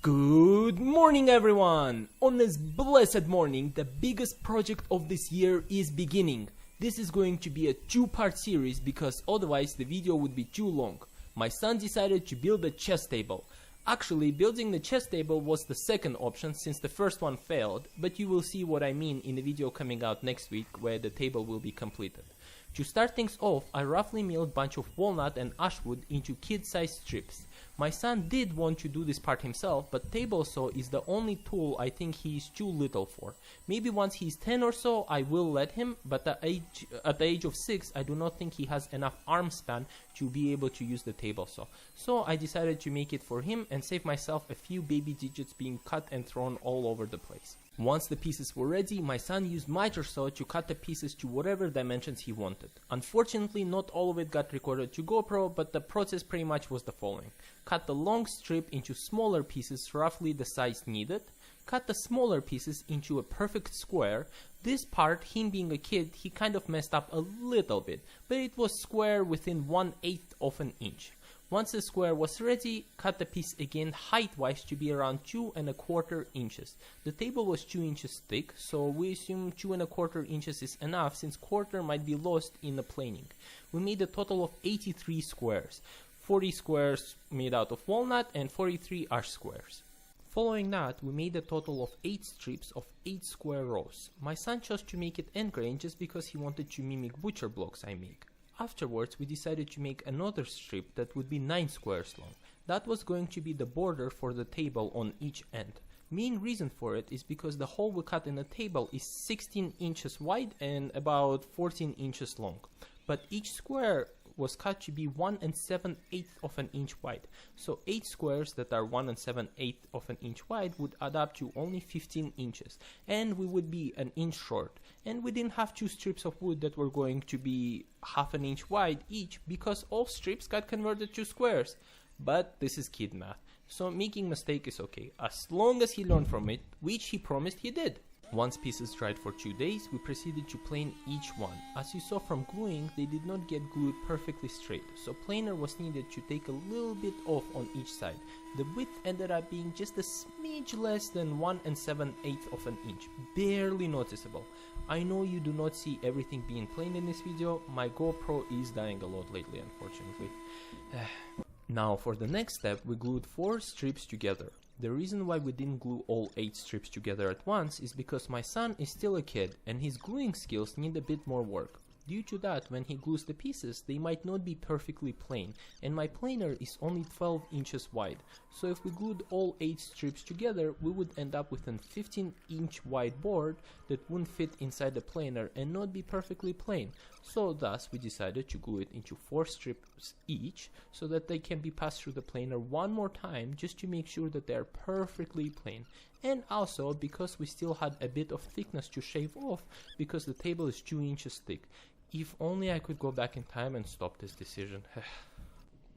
Good morning, everyone! On this blessed morning, the biggest project of this year is beginning. This is going to be a two-part series because otherwise the video would be too long. My son decided to build a chess table. Actually, building the chess table was the second option since the first one failed, but you will see what I mean in the video coming out next week where the table will be completed. To start things off, I roughly milled a bunch of walnut and ash wood into kid-sized strips. My son did want to do this part himself, but table saw is the only tool I think he is too little for. Maybe once he's 10 or so I will let him, but at the age of 6 I do not think he has enough arm span to be able to use the table saw. So I decided to make it for him and save myself a few baby digits being cut and thrown all over the place. Once the pieces were ready, my son used Mitre Saw to cut the pieces to whatever dimensions he wanted. Unfortunately, not all of it got recorded to GoPro, but the process pretty much was the following. Cut the long strip into smaller pieces roughly the size needed. Cut the smaller pieces into a perfect square. This part, him being a kid, he kind of messed up a little bit, but it was square within 1/8 of an inch. Once the square was ready, cut the piece again height-wise to be around 2¼ inches. The table was 2 inches thick, so we assume 2¼ inches is enough since quarter might be lost in the planing. We made a total of 83 squares, 40 squares made out of walnut and 43 ash squares. Following that, we made a total of 8 strips of 8 square rows. My son chose to make it end grain just because he wanted to mimic butcher blocks I make. Afterwards, we decided to make another strip that would be 9 squares long. That was going to be the border for the table on each end. Main reason for it is because the hole we cut in the table is 16 inches wide and about 14 inches long. But each square was cut to be 1 7/8 of an inch wide. So 8 squares that are 1 7/8 of an inch wide would add up to only 15 inches. And we would be an inch short. And we didn't have 2 strips of wood that were going to be 1/2 inch wide each because all strips got converted to squares. But this is kid math. So making mistake is okay, as long as he learned from it, which he promised he did. Once pieces dried for 2 days, we proceeded to plane each one. As you saw from gluing, they did not get glued perfectly straight, so planer was needed to take a little bit off on each side. The width ended up being just a smidge less than 1 7/8 of an inch, barely noticeable. I know you do not see everything being planed in this video, my GoPro is dying a lot lately unfortunately. Now for the next step, we glued 4 strips together. The reason why we didn't glue all 8 strips together at once is because my son is still a kid and his gluing skills need a bit more work. Due to that, when he glues the pieces, they might not be perfectly plain, and my planer is only 12 inches wide. So if we glued all 8 strips together, we would end up with an 15-inch wide board that wouldn't fit inside the planer and not be perfectly plain. So thus, we decided to glue it into 4 strips each, so that they can be passed through the planer one more time just to make sure that they are perfectly plain. And also because we still had a bit of thickness to shave off because the table is 2 inches thick. If only I could go back in time and stop this decision.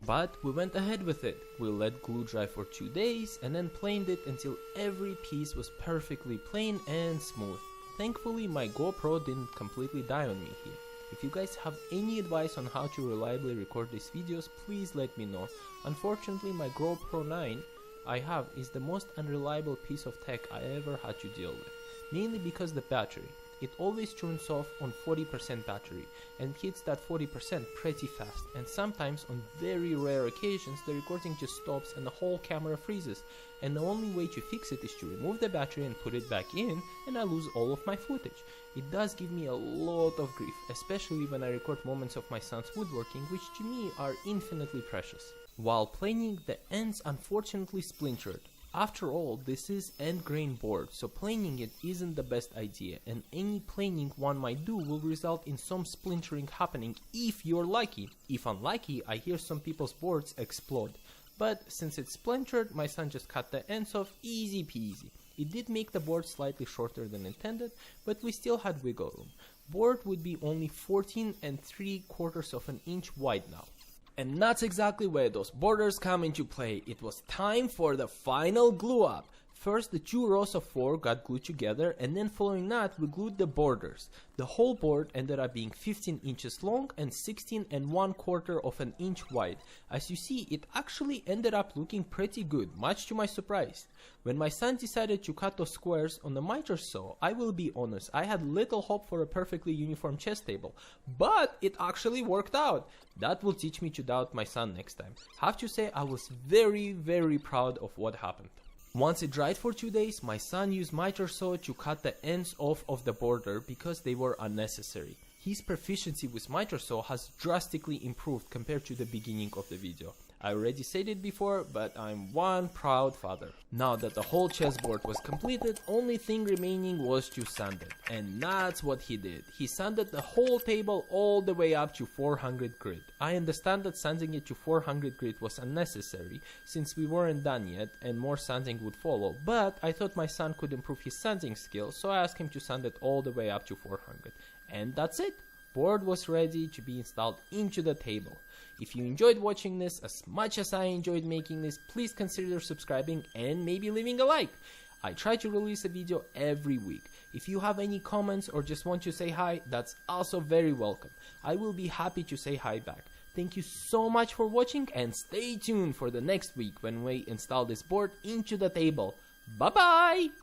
But we went ahead with it. We let glue dry for 2 days and then planed it until every piece was perfectly plain and smooth. Thankfully, my GoPro didn't completely die on me here. If you guys have any advice on how to reliably record these videos, please let me know. Unfortunately, my GoPro 9 I have is the most unreliable piece of tech I ever had to deal with. Mainly because the battery. It always turns off on 40% battery and hits that 40% pretty fast, and sometimes on very rare occasions the recording just stops and the whole camera freezes, and the only way to fix it is to remove the battery and put it back in, and I lose all of my footage. It does give me a lot of grief, especially when I record moments of my son's woodworking, which to me are infinitely precious. While planing, the ends unfortunately splintered. After all, this is end grain board, so planing it isn't the best idea, and any planing one might do will result in some splintering happening if you're lucky. If unlucky, I hear some people's boards explode. But since it's splintered, my son just cut the ends off easy peasy. It did make the board slightly shorter than intended, but we still had wiggle room. Board would be only 14 3/4 of an inch wide now. And that's exactly where those borders come into play. It was time for the final glue up. First, the 2 rows of 4 got glued together, and then following that, we glued the borders. The whole board ended up being 15 inches long and 16 1/4 of an inch wide. As you see, it actually ended up looking pretty good, much to my surprise. When my son decided to cut those squares on the Mitre Saw, I will be honest, I had little hope for a perfectly uniform chess table, but it actually worked out. That will teach me to doubt my son next time. Have to say, I was very proud of what happened. Once it dried for 2 days, my son used Mitre Saw to cut the ends off of the border because they were unnecessary. His proficiency with Mitre Saw has drastically improved compared to the beginning of the video. I already said it before, but I'm one proud father. Now that the whole chessboard was completed, only thing remaining was to sand it. And that's what he did. He sanded the whole table all the way up to 400 grit. I understand that sanding it to 400 grit was unnecessary, since we weren't done yet and more sanding would follow, but I thought my son could improve his sanding skills, so I asked him to sand it all the way up to 400. And that's it. Board was ready to be installed into the table. If you enjoyed watching this as much as I enjoyed making this, please consider subscribing and maybe leaving a like. I try to release a video every week. If you have any comments or just want to say hi, that's also very welcome. I will be happy to say hi back. Thank you so much for watching and stay tuned for the next week when we install this board into the table. Bye bye!